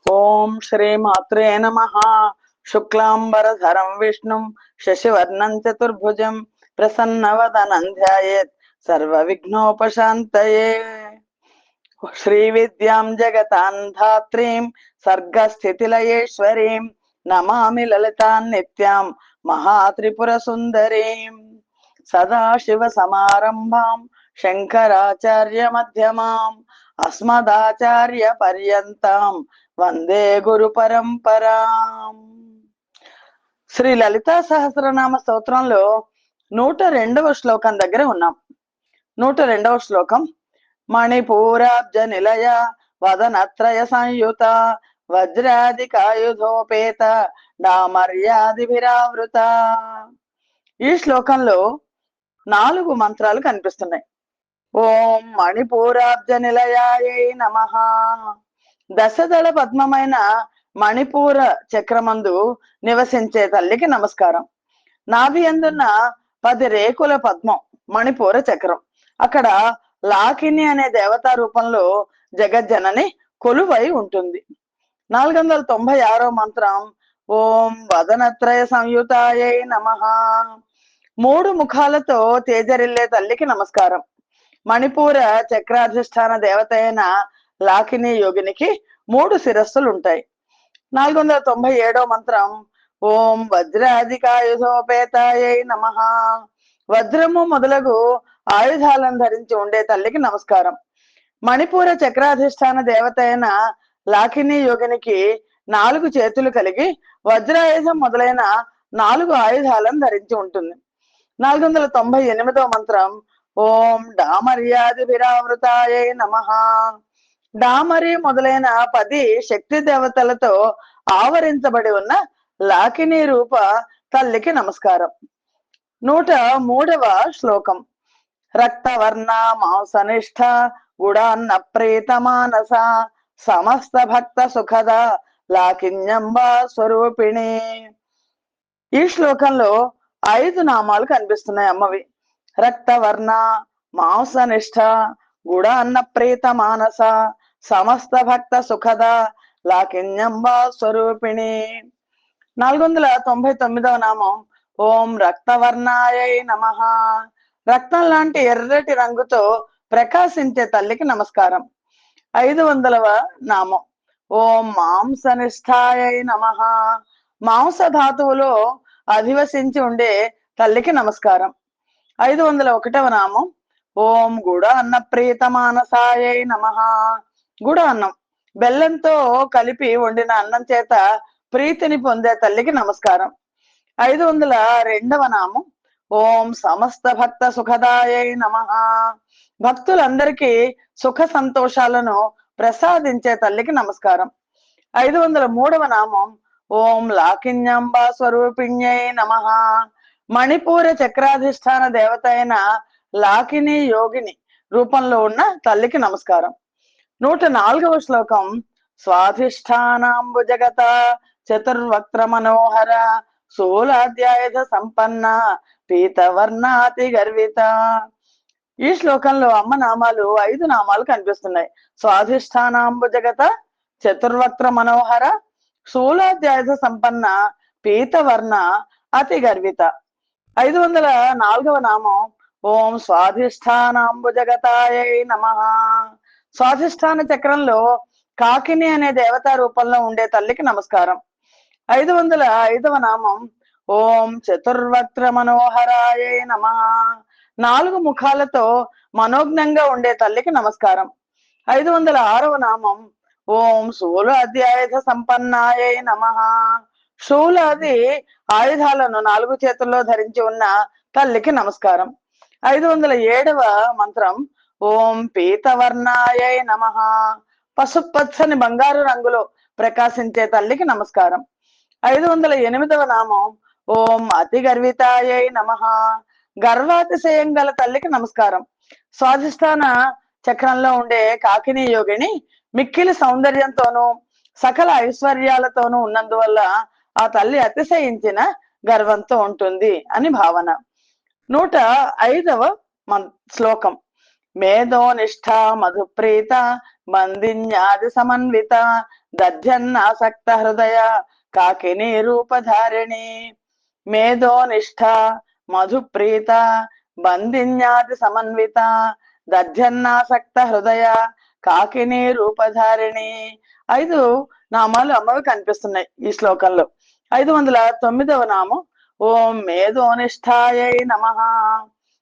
ఓం శ్రీ మాత్రే నమః. శుక్లాంబరధరం విష్ణుం శశివర్ణం చతుర్భుజం ప్రసన్నవదనం ధ్యాయేత్ సర్వ విఘ్నోపశాంతయే. శ్రీ విద్యాం జగతాం ధాత్రీం సర్గస్థితిలయేశ్వరీం నమామి లలితాం నిత్యాం మహాత్రిపుర సుందరీం. సదాశివ సమారంభాం శంకరాచార్య మధ్యమాం అస్మదాచార్య పర్యంతం వందే గురు పరంపరాం. శ్రీ లలితా సహస్రనామ స్తోత్రంలో 102వ శ్లోకం దగ్గర ఉన్నాం. 102వ శ్లోకం. మణిపూరాబ్జ నిలయ వదనత్రయ సంయుత వజ్రాదికాయుధోపేత డామర్యాదిభిరావృత. ఈ శ్లోకంలో 4 మంత్రాలు కనిపిస్తున్నాయి. ఓం మణిపూరాబ్జ నిలయాయై నమః. దశదళ పద్మమైన మణిపూర చక్రమందు నివసించే తల్లికి నమస్కారం. నాభి అందున్న 10 రేకుల పద్మం మణిపూర చక్రం. అక్కడ లాకిని అనే దేవతా రూపంలో జగజ్జనని కొలువై ఉంటుంది. 496వ మంత్రం. ఓం వదనత్రయ సంయుతాయై నమః. 3 ముఖాలతో తేజరిల్లే తల్లికి నమస్కారం. మణిపూర చక్రాధిష్టాన దేవత అయిన లాకిని యోగినికి 3 శిరస్సులు ఉంటాయి. 497వ మంత్రం. ఓం వజ్రాధికాయుధోపేతాయై నమః. వజ్రము మొదలగు ఆయుధాలను ధరించి ఉండే తల్లికి నమస్కారం. మణిపూర చక్రాధిష్టాన దేవత అయిన లాకిని యోగినికి 4 చేతులు కలిగి వజ్రాయుధం మొదలైన 4 ఆయుధాలను ధరించి ఉంటుంది. 498వ మంత్రం. ఓం డామర్యాదిభిరావృతాయై నమః. డామరి మొదలైన 10 శక్తి దేవతలతో ఆవరించబడి ఉన్న లాకిని రూప తల్లికి నమస్కారం. 103వ శ్లోకం. రక్తవర్ణ మాంసనిష్ఠ గుడాన్న ప్రీత మానస సమస్త భక్త సుఖద లాకిన్యంబ స్వరూపిణి. ఈ శ్లోకంలో 5 నామాలు కనిపిస్తున్నాయి అమ్మవి. రక్తవర్ణ మాంసనిష్ఠ గుడాన్న ప్రీత మానస సమస్త భక్త సుఖద లాకిన్యంబ స్వరూపిణి. 499వ నామం. ఓం రక్తవర్ణాయై నమః. రక్తం లాంటి ఎర్రటి రంగుతో ప్రకాశించే తల్లికి నమస్కారం. 500వ నామం. ఓం మాంసనిష్ఠాయై నమః. మాంస ధాతువులో అధివసించి ఉండే తల్లికి నమస్కారం. 501వ నామం. ఓం గుడ అన్న ప్రీత మానసాయై నమః. గుడ అన్నం బెల్లంతో కలిపి వండిన అన్నం చేత ప్రీతిని పొందే తల్లికి నమస్కారం. 502వ నామం. ఓం సమస్త భక్త సుఖదాయై నమః. భక్తులందరికీ సుఖ సంతోషాలను ప్రసాదించే తల్లికి నమస్కారం. 503వ నామం. ఓం లాకిన్యాంబ స్వరూపిణ్యై నమః. మణిపూర చక్రాధిష్టాన దేవత అయిన లాకిని యోగిని రూపంలో ఉన్న తల్లికి నమస్కారం. 104వ శ్లోకం. స్వాధిష్టానాంబు జగత చతుర్వక్త్ర మనోహర శూలాధ్యాయుధ సంపన్న పీతవర్ణాతి గర్విత. ఈ శ్లోకంలో అమ్మ నామాలు 5 నామాలు కనిపిస్తున్నాయి. స్వాధిష్టానాంబు జగత చతుర్వక్త్ర మనోహర శూలాధ్యాయుధ సంపన్న పీతవర్ణ అతి గర్విత. 504వ నామం. ఓం స్వాధిష్టానాంబు జగతాయై నమః. స్వాధిష్టాన చక్రంలో కాకిని అనే దేవతా రూపంలో ఉండే తల్లికి నమస్కారం. 505వ నామం. ఓం చతుర్వక్త్ర మనోహరాయై నమః. 4 ముఖాలతో మనోజ్ఞంగా ఉండే తల్లికి నమస్కారం. 506వ నామం. ఓం శూలాధ్యాయుధ సంపన్నాయై నమః. శూలాది ఆయుధాలను 4 చేతుల్లో ధరించి ఉన్న తల్లికి నమస్కారం. 507వ మంత్రం. ఓం పీతవర్ణాయై నమః. పసుపచ్చని బంగారు రంగులో ప్రకాశించే తల్లికి నమస్కారం. 508వ నామం. ఓం అతి గర్వితాయై నమః. గర్వాతిశయం గల తల్లికి నమస్కారం. స్వాధిష్టాన చక్రంలో ఉండే కాకిని యోగిని మిక్కిలి సౌందర్యంతోనూ సకల ఐశ్వర్యాలతోనూ ఉన్నందువల్ల ఆ తల్లి అతిశయించిన గర్వంతో ఉంటుంది అని భావన. 105వ శ్లోకం. మేధో నిష్ఠ మధుప్రీత మందిన్యాది సమన్విత దధ్యన్నాసక్త హృదయ కాకిని రూపధారిణి మేధోనిష్ట మధుప్రీత బంధిన్యాతి సమన్విత దధ్యన్నాసక్త హృదయ కాకిని రూపధారిణి. 5 నామాలు అమ్మవి కనిపిస్తున్నాయి ఈ శ్లోకంలో. 509వ నామం ఓం మేధోనిష్టాయై నమః.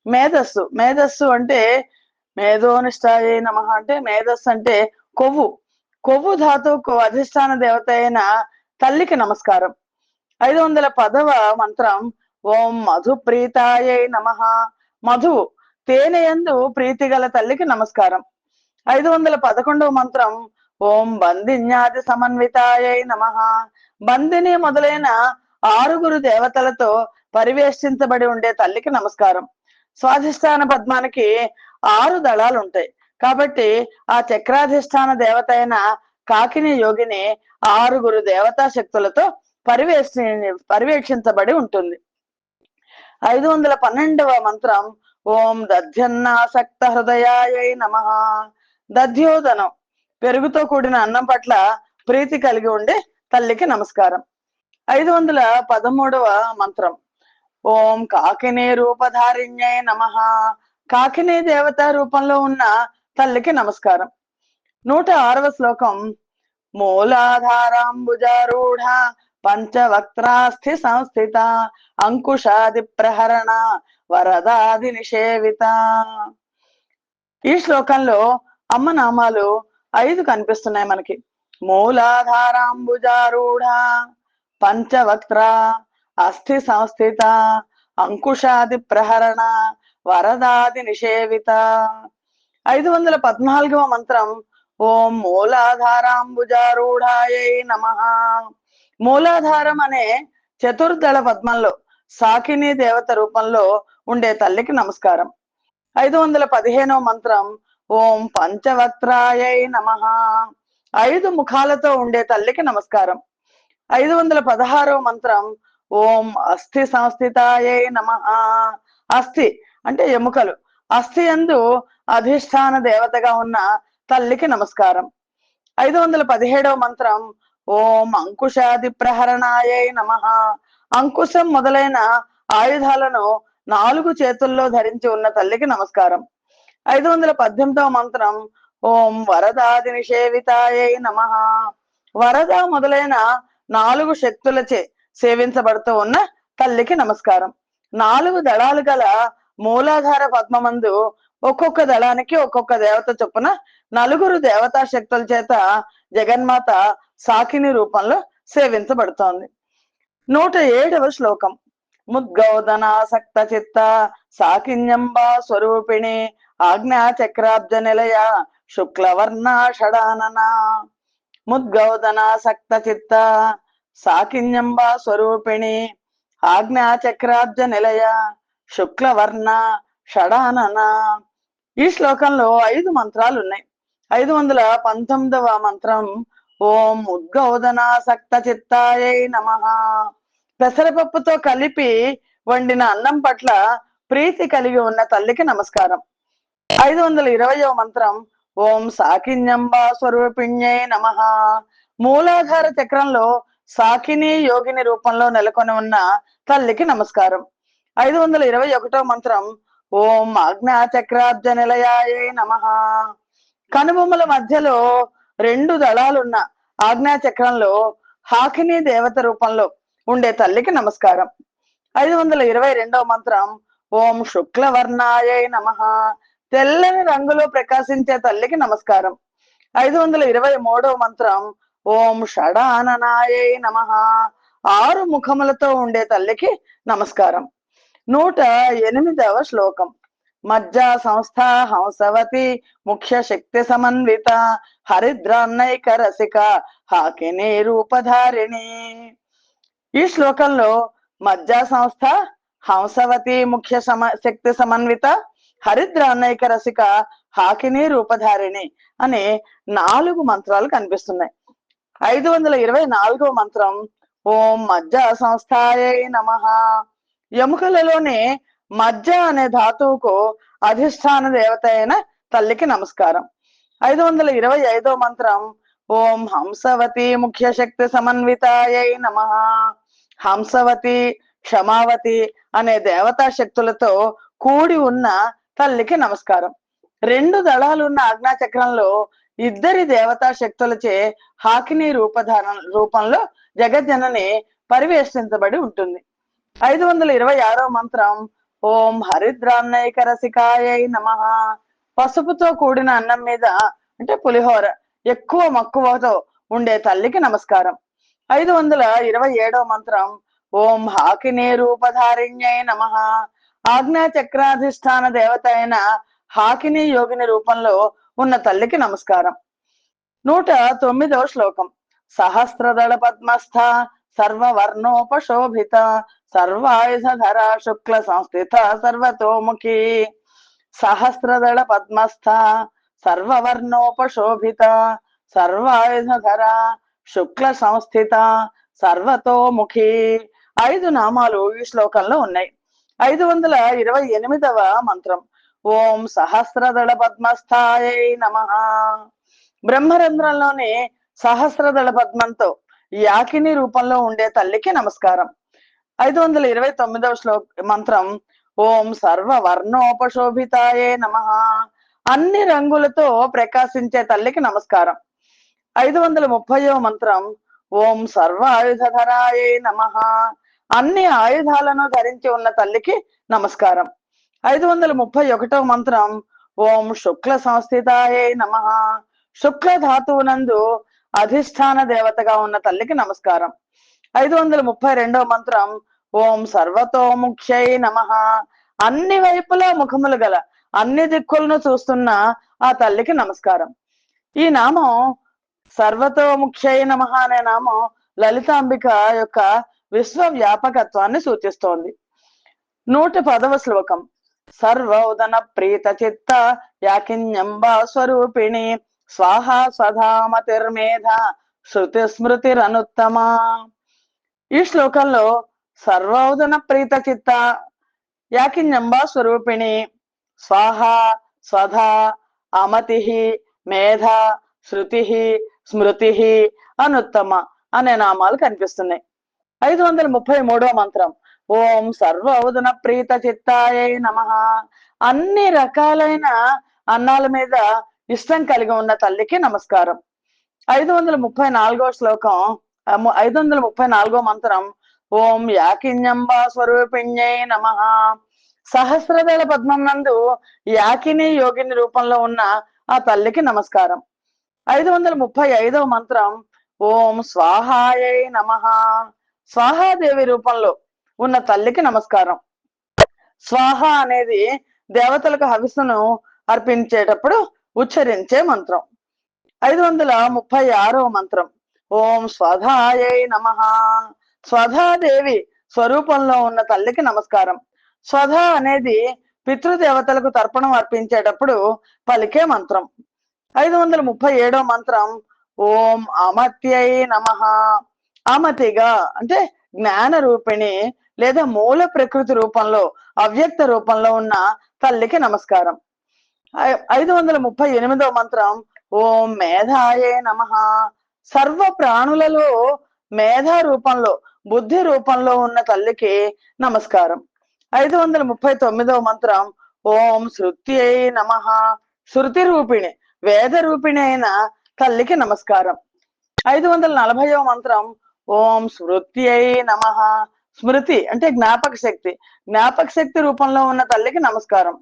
మేధస్సు, మేధస్సు అంటే మేధోనిష్టాయై నమః అంటే మేధస్సు అంటే కొవ్వు. కొవ్వు ధాతువుకు అధిష్టాన దేవత అయిన తల్లికి నమస్కారం. 510వ మంత్రం ఓం మధుప్రీతాయై నమః. మధువు, తేనె యందు ప్రీతి గల తల్లికి నమస్కారం. 511వ మంత్రం ఓం బంధిన్యాది సమన్వితాయై నమః. బంధిని మొదలైన 6 దేవతలతో పరివేష్టించబడి ఉండే తల్లికి నమస్కారం. స్వాధిష్టాన పద్మానికి 6 దళాలు ఉంటాయి కాబట్టి ఆ చక్రాధిష్టాన దేవత అయిన కాకిని యోగిని 6 దేవతా శక్తులతో పరివేక్షించబడి ఉంటుంది. 512వ మంత్రం ఓం దధ్యన్నాసక్త హృదయాయై నమః. దధ్యోదనం, పెరుగుతో కూడిన అన్నం పట్ల ప్రీతి కలిగి ఉండే తల్లికి నమస్కారం. 513వ మంత్రం ఓం కాకిని రూపధారిణ్యై నమః. కాకిని దేవత రూపంలో ఉన్న తల్లికి నమస్కారం. 106వ శ్లోకం మూలాధారాంబుజారూఢ పంచవక్త్రాస్థి సంస్థిత అంకుశాది ప్రహరణ వరదాది నిషేవిత. ఈ శ్లోకంలో అమ్మ నామాలు 5 కనిపిస్తున్నాయి మనకి. మూలాధారాంబుజారూఢ పంచవక్త్ర అస్థి సంస్థిత అంకుశాది ప్రహరణ వరదాది నిషేవిత. 514వ మంత్రం ఓం మూలాధారాంబుజారూఢాయై నమః. మూలాధారం అనే చతుర్దళ పద్మంలో సాకిని దేవత రూపంలో ఉండే తల్లికి నమస్కారం. 515వ మంత్రం ఓం పంచవక్త్రాయై నమః. 5 ముఖాలతో ఉండే తల్లికి నమస్కారం. 516వ మంత్రం ఓం అస్థి సంస్థితాయై నమః. అస్థి అంటే ఎముకలు, అస్థి యందు అధిష్టాన దేవతగా ఉన్న తల్లికి నమస్కారం. 517వ మంత్రం ఓం అంకుశాది ప్రహరణాయై నమః. అంకుశం మొదలైన ఆయుధాలను 4 చేతుల్లో ధరించి ఉన్న తల్లికి నమస్కారం. 518వ మంత్రం ఓం వరదాది నిషేవితాయై నమః. వరద మొదలైన 4 శక్తులచే సేవించబడుతూ ఉన్న తల్లికి నమస్కారం. 4 దళాలు గల మూలాధార పద్మమందు ఒక్కొక్క దళానికి ఒక్కొక్క దేవత చొప్పున 4 దేవతా శక్తుల చేత జగన్మాత సాకిని రూపంలో సేవించబడుతోంది. 107వ శ్లోకం ముద్గౌదనాసక్త చిత్త సాకిన్యంబా స్వరూపిణి ఆజ్ఞా చక్రాబ్జ నిలయ శుక్లవర్ణ షడానన. ముద్గౌదనాసక్త చిత్త సాకిన్యంబా స్వరూపిణి ఆజ్ఞా చక్రాబ్జ నిలయ శుక్లవర్ణ షడానన. ఈ శ్లోకంలో 5 మంత్రాలు ఉన్నాయి. 519వ మంత్రం ఓం ఉద్గౌదనాసక్త చిత్తాయై నమః. పెసరపప్పుతో కలిపి వండిన అన్నం పట్ల ప్రీతి కలిగి ఉన్న తల్లికి నమస్కారం. 520వ మంత్రం ఓం సాకిన్యంబా స్వరూపిణ్యై నమః. మూలాధార చక్రంలో సాకిని యోగిని రూపంలో నెలకొని ఉన్న తల్లికి నమస్కారం. 521వ మంత్రం ఓం ఆజ్ఞా చక్రాబ్జ నిలయాయై నమః. కనుబొమ్మల మధ్యలో 2 దళాలున్న ఆజ్ఞా చక్రంలో హాకిని దేవత రూపంలో ఉండే తల్లికి నమస్కారం. 522వ మంత్రం ఓం శుక్లవర్ణాయై నమః. తెల్లని రంగులో ప్రకాశించే తల్లికి నమస్కారం. 523వ మంత్రం ఓం షడాననాయై నమః. 6 ముఖములతో ఉండే తల్లికి నమస్కారం. 108వ శ్లోకం మజ్జా సంస్థ హంసవతి ముఖ్య శక్తి సమన్విత హరిద్రాన్నైక రసిక హాకిని రూపధారిణి. ఈ శ్లోకంలో మజ్జా సంస్థ హంసవతి ముఖ్య శక్తి సమన్విత హరిద్రాన్నైక రసిక హాకిని రూపధారిణి అనే 4 మంత్రాలు కనిపిస్తున్నాయి. 524వ మంత్రం ఓం మజ్జా సంస్థాయై నమః. ఎముకలలోని మజ్జ అనే ధాతువుకు అధిష్టాన దేవత అయిన తల్లికి నమస్కారం. 525వ మంత్రం ఓం హంసవతి ముఖ్య శక్తి సమన్వితాయై నమః. హంసవతి, క్షమావతి అనే దేవతా శక్తులతో కూడి ఉన్న తల్లికి నమస్కారం. రెండు దళాలున్న ఆజ్ఞాచక్రంలో ఇద్దరి దేవతా శక్తులచే హాకిని రూపంలో జగజ్జనని పరివేష్టించబడి ఉంటుంది. 526వ మంత్రం ఓం హరిద్రాన్నైక రసికాయై నమః. పసుపుతో కూడిన అన్నం మీద అంటే పులిహోర ఎక్కువ మక్కువతో ఉండే తల్లికి నమస్కారం. 527వ మంత్రం ఓం హాకిని రూపధారిణ్యై నమః. ఆజ్ఞా చక్రాధిష్టాన దేవత అయిన హాకిని యోగిని రూపంలో ఉన్న తల్లికి నమస్కారం. 109వ శ్లోకం సహస్రదళ పద్మస్థ సర్వవర్ణోపశోభిత సర్వాయుధర శుక్ల సంస్థిత సర్వతోముఖి. సహస్రదళ పద్మస్థ సర్వవర్ణోపశోభిత సర్వాయుధర శుక్ల సంస్థిత సర్వతోముఖి. 5 నామాలు ఈ శ్లోకంలో ఉన్నాయి. 528వ మంత్రం ఓం సహస్రదళ పద్మస్థాయై నమః. బ్రహ్మరంధ్రంలోని సహస్రదళ పద్మంతో యాకిని రూపంలో ఉండే తల్లికి నమస్కారం. 529వ మంత్రం ఓం సర్వ వర్ణోపశోభితాయే నమః. అన్ని రంగులతో ప్రకాశించే తల్లికి నమస్కారం. 530వ మంత్రం ఓం సర్వ ఆయుధధరాయే నమః. అన్ని ఆయుధాలను ధరించి ఉన్న తల్లికి నమస్కారం. 531వ మంత్రం ఓం శుక్ల సంస్థితాయే నమః. శుక్ల ధాతువునందు అధిష్టాన దేవతగా ఉన్న తల్లికి నమస్కారం. 532వ మంత్రం ఓం సర్వతోముఖ్యై నమః. అన్ని వైపులా ముఖములు గల అన్ని దిక్కులను చూస్తున్న ఆ తల్లికి నమస్కారం. ఈ నామం సర్వతోముఖ్యై నమః అనే నామం లలితాంబిక యొక్క విశ్వవ్యాపకత్వాన్ని సూచిస్తోంది. 110వ శ్లోకం సర్వోదన ప్రీత చిత్త యాకిన్యంబా స్వరూపిణి స్వాహా స్వధామతిర్మేధ శృతి స్మృతిరనుత్తమా. ఈ శ్లోకంలో సర్వోదన ప్రీత చిత్త యాకిన్యంబా స్వరూపిణి స్వాహ స్వధా అమతి మేధ శృతి స్మృతి అనుత్తమ అనే నామాలు కనిపిస్తున్నాయి. 533వ మంత్రం ఓం సర్వోదన ప్రీత చిత్తాయై నమః. అన్ని రకాలైన అన్నాల మీద ఇష్టం కలిగి ఉన్న తల్లికి నమస్కారం. 534వ శ్లోకం 534వ మంత్రం ఓం యాకిన్యంబా స్వరూపిణ్యై నమః. సహస్రదళ పద్మం నందు యాకిని యోగిని రూపంలో ఉన్న ఆ తల్లికి నమస్కారం. 535వ మంత్రం ఓం స్వాహాయై నమః. స్వాహాదేవి రూపంలో ఉన్న తల్లికి నమస్కారం. స్వాహ అనేది దేవతలకు హవిస్సును అర్పించేటప్పుడు ఉచ్చరించే మంత్రం. 536వ మంత్రం ఓం స్వధాయై నమః. స్వధాదేవి స్వరూపంలో ఉన్న తల్లికి నమస్కారం. స్వధ అనేది పితృదేవతలకు తర్పణం అర్పించేటప్పుడు పలికే మంత్రం. 537వ మంత్రం ఓం అమత్యై నమః. అమతిగా అంటే జ్ఞాన రూపిణి లేదా మూల ప్రకృతి రూపంలో అవ్యక్త రూపంలో ఉన్న తల్లికి నమస్కారం. 538వ మంత్రం ఓం మేధాయే నమః. సర్వ ప్రాణులలో మేధా రూపంలో బుద్ధి రూపంలో ఉన్న తల్లికి నమస్కారం. 539వ మంత్రం ఓం శృత్యై నమః. శృతి రూపిణి వేద రూపిణి అయిన తల్లికి నమస్కారం. 540వ మంత్రం ఓం స్మృత్యై నమః. స్మృతి అంటే జ్ఞాపక శక్తి రూపంలో ఉన్న తల్లికి నమస్కారం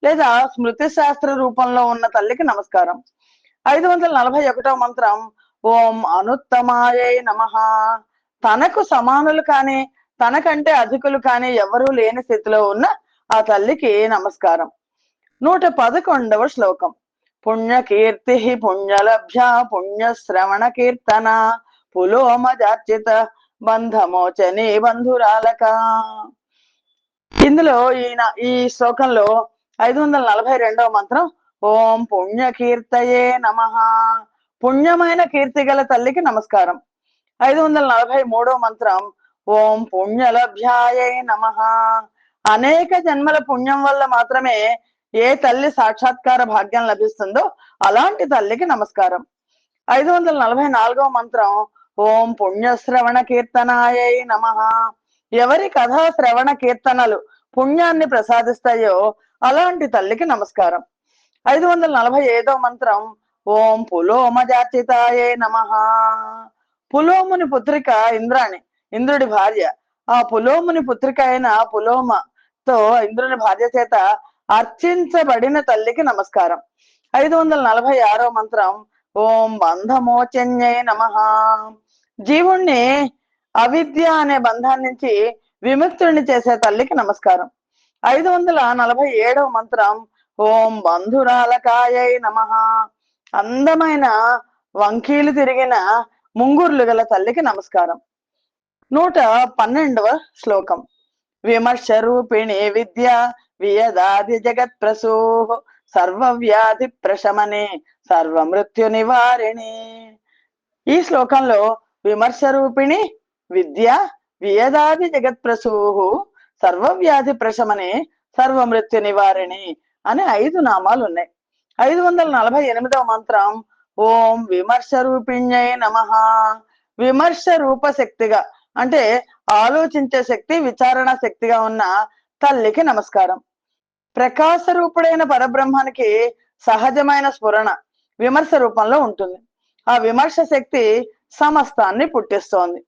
లేదా స్మృతి శాస్త్ర రూపంలో ఉన్న తల్లికి నమస్కారం. 541వ మంత్రం ఓం అనుత్తమాయై నమః. తనకు సమానులు కానీ తనకంటే అధికులు కానీ ఎవరూ లేని స్థితిలో ఉన్న ఆ తల్లికి నమస్కారం. 111వ శ్లోకం పుణ్యకీర్తి పుణ్యలభ్య పుణ్యశ్రవణ కీర్తన పులోమజార్చిత బంధమోచని బంధురాలక. ఇందులో ఈ శ్లోకంలో 542వ మంత్రం ఓం పుణ్యకీర్తయే నమః. పుణ్యమైన కీర్తి గల తల్లికి నమస్కారం. 543వ మంత్రం ఓం పుణ్యలభ్యాయై నమః. అనేక జన్మల పుణ్యం వల్ల మాత్రమే ఏ తల్లి సాక్షాత్కార భాగ్యం లభిస్తుందో అలాంటి తల్లికి నమస్కారం. 544వ మంత్రం ఓం పుణ్యశ్రవణ కీర్తనాయై నమః. ఎవరి కథా శ్రవణ కీర్తనలు పుణ్యాన్ని ప్రసాదిస్తాయో అలాంటి తల్లికి నమస్కారం. 545వ మంత్రం ఓం పులోమజార్చితాయై నమః. పులోముని పుత్రిక ఇంద్రాణి, ఇంద్రుడి భార్య. ఆ పులోముని పుత్రిక అయిన పులోమతో ఇంద్రుని భార్య చేత అర్చించబడిన తల్లికి నమస్కారం. 546వ మంత్రం ఓం బంధమోచన్యై నమః. జీవుణ్ణి అవిద్య అనే బంధాన్ని నుంచి విముక్తుడిని చేసే తల్లికి నమస్కారం. 547వ మంత్రం ఓం బంధురాలకాయై నమః. అందమైన వంకీలు తిరిగిన ముంగుర్లు గల తల్లికి నమస్కారం. 112వ శ్లోకం విమర్శ రూపిణి విద్య వియదాది జగత్ ప్రసూః సర్వవ్యాధి ప్రశమనే సర్వమృత్యు నివారిణి. ఈ శ్లోకంలో విమర్శ రూపిణి విద్య వియదాది జగత్ ప్రసూః సర్వవ్యాధి ప్రశమనే సర్వమృత్యు నివారిణి అని 5 నామాలు ఉన్నాయి. 548వ మంత్రం ఓం విమర్శ రూపిణ్యై నమః. విమర్శ రూప శక్తిగా అంటే ఆలోచించే శక్తి, విచారణ శక్తిగా ఉన్న తల్లికి నమస్కారం. ప్రకాశ రూపుడైన పరబ్రహ్మానికి సహజమైన స్ఫురణ విమర్శ రూపంలో ఉంటుంది. ఆ విమర్శ శక్తి సమస్తాన్ని పుట్టిస్తోంది.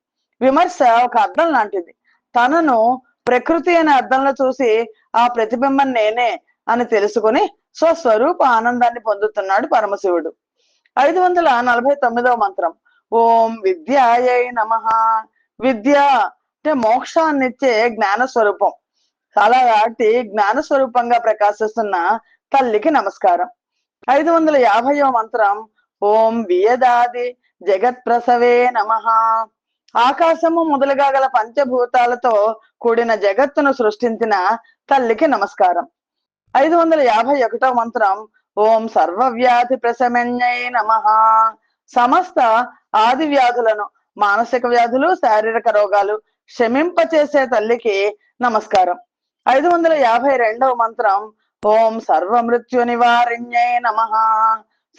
విమర్శ ఒక అద్దం లాంటిది. తనను ప్రకృతి అనే అద్దంలో చూసి ఆ ప్రతిబింబం నేనే అని తెలుసుకుని స్వస్వరూప ఆనందాన్ని పొందుతున్నాడు పరమశివుడు. 549వ మంత్రం ఓం విద్యాయై నమః. విద్య అంటే మోక్షాన్నిచ్చే జ్ఞాన స్వరూపం. అలాంటి జ్ఞాన స్వరూపంగా ప్రకాశిస్తున్న తల్లికి నమస్కారం. 550వ మంత్రం ఓం వియదాది జగత్ ప్రసవే నమః. ఆకాశము మొదలుగా గల పంచభూతాలతో కూడిన జగత్తును సృష్టించిన తల్లికి నమస్కారం. 551వ మంత్రం ఓం సర్వవ్యాధి ప్రశమన్యై నమః. సమస్త ఆది వ్యాధులను, మానసిక వ్యాధులు, శారీరక రోగాలు శమింపచేసే తల్లికి నమస్కారం. 552వ మంత్రం ఓం సర్వ మృత్యు నివారిణ్యై నమః.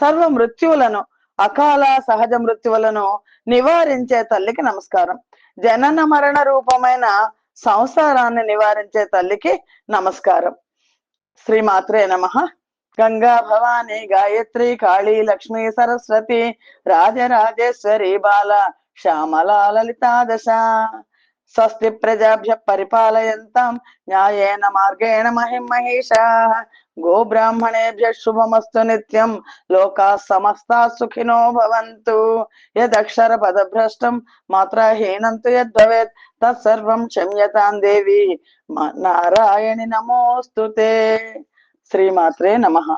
సర్వ మృత్యువులను, అకాల సహజ మృత్యువులను నివారించే తల్లికి నమస్కారం. జనన మరణ రూపమైన సంసారాన్ని నివారించే తల్లికి నమస్కారం. శ్రీమాత్రే నమః. గంగా భవాని గాయత్రి కాళీ లక్ష్మీ సరస్వతి రాజరాజేశ్వరి బాల శ్యామలా లలితా దశ. స్వస్తి ప్రజాభ్య పరిపాలయంతాం న్యాయేన మార్గేణ మహిమహేషాః. గోబ్రాహ్మణేభ్య శుభమస్తు నిత్యం. లోకాః సమస్తాః సుఖినో భవంతు. యదక్షర పదభ్రష్టం మాత్రహీనం తు యద్భవేత్ తత్సర్వం క్షమ్యతాం దేవి నారాయణి నమోస్తుతే. శ్రీమాత్రే నమః.